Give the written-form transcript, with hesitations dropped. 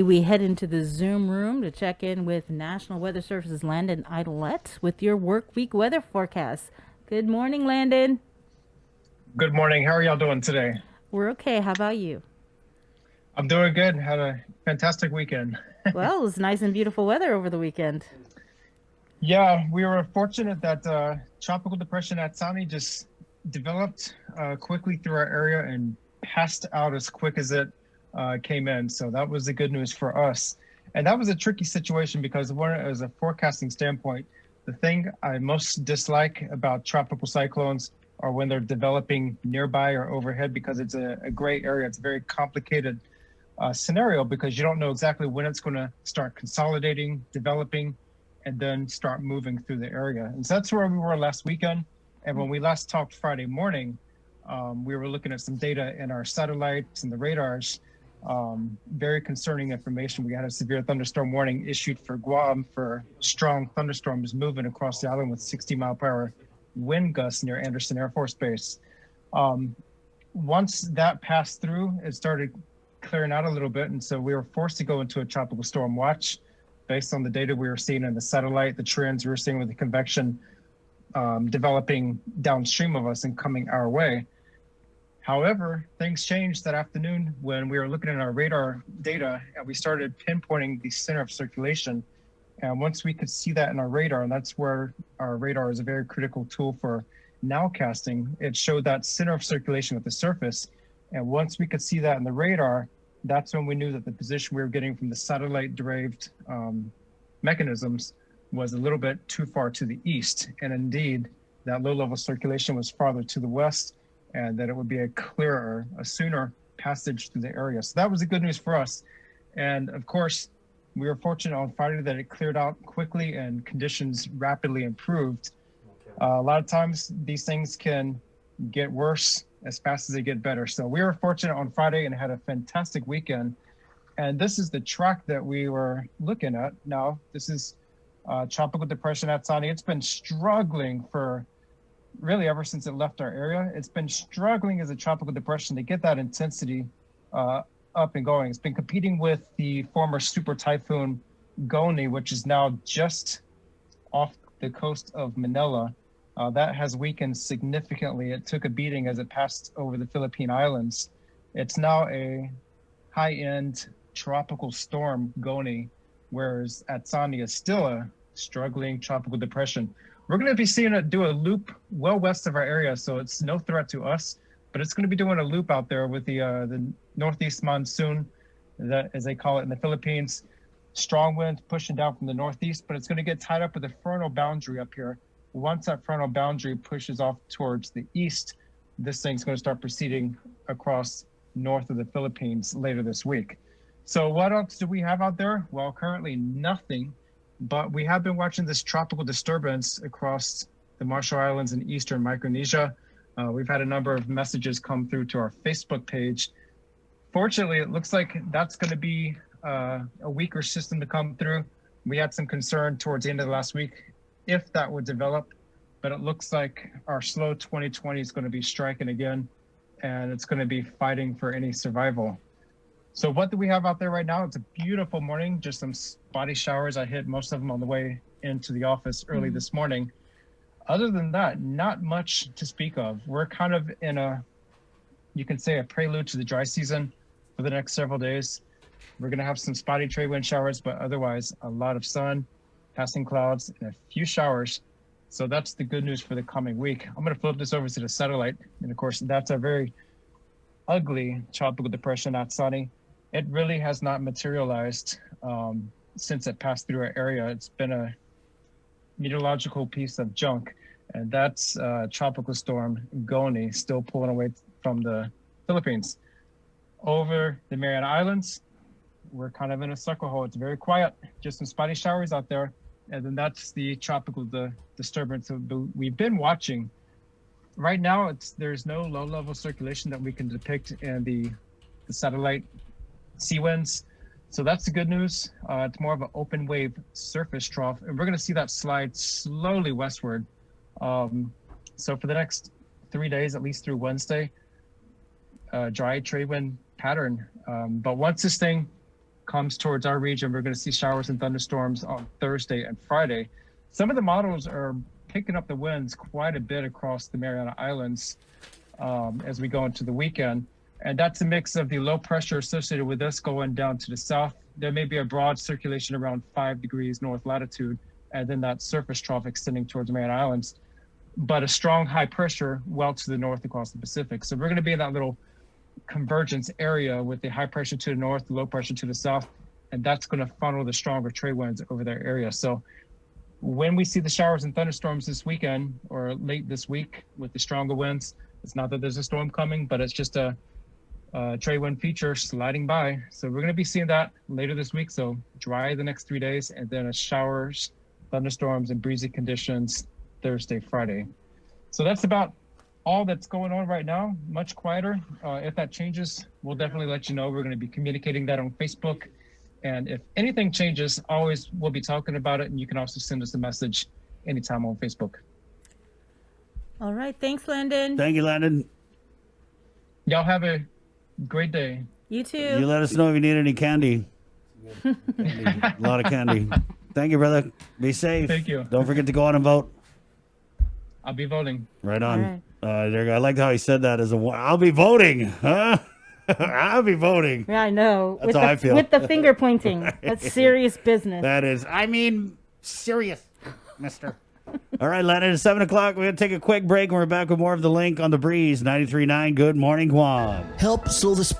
We head into the Zoom room to check in with National Weather Service's Landon Aydlett with your work week weather forecast. Good morning, Landon. Good morning. How are y'all doing today? We're okay. How about you? I'm doing good. Had a fantastic weekend. Well, it was nice and beautiful weather over the weekend. Yeah, we were fortunate that Tropical Depression Atsani just developed quickly through our area and passed out as quick as it came in. So that was the good news for us. And that was a tricky situation because as a forecasting standpoint, the thing I most dislike about tropical cyclones are when they're developing nearby or overhead because it's a gray area. It's a very complicated scenario because you don't know exactly when it's going to start consolidating, developing, and then start moving through the area. And so that's where we were last weekend. And when we last talked Friday morning, we were looking at some data in our satellites and the radars. Very concerning information. We had a severe thunderstorm warning issued for Guam for strong thunderstorms moving across the island with 60-mile-per-hour wind gusts near Andersen Air Force Base. Once that passed through, it started clearing out a little bit. And so we were forced to go into a tropical storm watch based on the data we were seeing in the satellite, the trends we were seeing with the convection developing downstream of us and coming our way. However, things changed that afternoon when we were looking at our radar data and we started pinpointing the center of circulation. And once we could see that in our radar, and that's where our radar is a very critical tool for nowcasting, it showed that center of circulation at the surface. And once we could see that in the radar, that's when we knew that the position we were getting from the satellite-derived mechanisms was a little bit too far to the east. And indeed, that low-level circulation was farther to the west, and that it would be a sooner passage through the area. So that was the good news for us. And of course, we were fortunate on Friday that it cleared out quickly and conditions rapidly improved. A lot of times these things can get worse as fast as they get better. So we were fortunate on Friday and had a fantastic weekend. And this is the track that we were looking at. Now, this is Tropical Depression Atsani. It's been struggling for really ever since it left our area. It's been struggling as a tropical depression to get that intensity up and going. It's been competing with the former super typhoon Goni, which is now just off the coast of Manila. That has weakened significantly. It took a beating as it passed over the Philippine Islands. It's now a high-end tropical storm, Goni, whereas Atsani is still a struggling tropical depression. We're going to be seeing it do a loop well west of our area, so it's no threat to us, but it's going to be doing a loop out there with the northeast monsoon, that as they call it in the Philippines. Strong winds pushing down from the northeast, but it's going to get tied up with a frontal boundary up here. Once that frontal boundary pushes off towards the east, this thing's going to start proceeding across north of the Philippines later this week. So what else do we have out there? Well, currently nothing, but we have been watching this tropical disturbance across the Marshall Islands and eastern Micronesia. We've had a number of messages come through to our Facebook page. Fortunately, it looks like that's going to be a weaker system to come through. We had some concern towards the end of the last week if that would develop, but it looks like our slow 2020 is going to be striking again, and it's going to be fighting for any survival. So what do we have out there right now? It's a beautiful morning, just some spotty showers. I hit most of them on the way into the office early this morning. Other than that, not much to speak of. We're kind of in you can say a prelude to the dry season for the next several days. We're going to have some spotty trade wind showers, but otherwise a lot of sun, passing clouds, and a few showers. So that's the good news for the coming week. I'm going to flip this over to the satellite. And of course, that's a very ugly tropical depression, Atsani. It really has not materialized since it passed through our area. It's been a meteorological piece of junk. And that's tropical storm Goni, still pulling away from the Philippines. Over the Mariana Islands, we're kind of in a circle hole. It's very quiet, just some spotty showers out there. And then that's the tropical disturbance we've been watching. Right now, there's no low-level circulation that we can depict in the satellite sea winds. So that's the good news. It's more of an open wave surface trough, and we're going to see that slide slowly westward. So for the next 3 days, at least through Wednesday, dry trade wind pattern. But once this thing comes towards our region, we're going to see showers and thunderstorms on Thursday and Friday. Some of the models are picking up the winds quite a bit across the Mariana Islands as we go into the weekend. And that's a mix of the low pressure associated with this going down to the south. There may be a broad circulation around 5 degrees north latitude, and then that surface trough extending towards the Mariana Islands, but a strong high pressure well to the north across the Pacific. So we're going to be in that little convergence area with the high pressure to the north, the low pressure to the south, and that's going to funnel the stronger trade winds over their area. So when we see the showers and thunderstorms this weekend or late this week with the stronger winds, it's not that there's a storm coming, but it's just a trade wind feature sliding by. So we're going to be seeing that later this week. So dry the next 3 days, and then a showers, thunderstorms, and breezy conditions Thursday, Friday. So that's about all that's going on right now. Much quieter. If that changes, we'll definitely let you know. We're going to be communicating that on Facebook. And if anything changes, always we'll be talking about it. And you can also send us a message anytime on Facebook. All right. Thanks, Landon. Thank you, Landon. Y'all have a great day. You too. You let us know if you need any candy. A lot of candy. Thank you, brother. Be safe. Thank you. Don't forget to go out and vote. I'll be voting. Right on. All I like how he said that as I'll be voting. Huh? I'll be voting. Yeah, I know. That's how I feel. With the finger pointing. That's serious business. That is, serious, mister. All right, Landon, it's 7 o'clock. We're going to take a quick break, and we're back with more of The Link on The Breeze 93.9. Good morning, Guam. Help slow the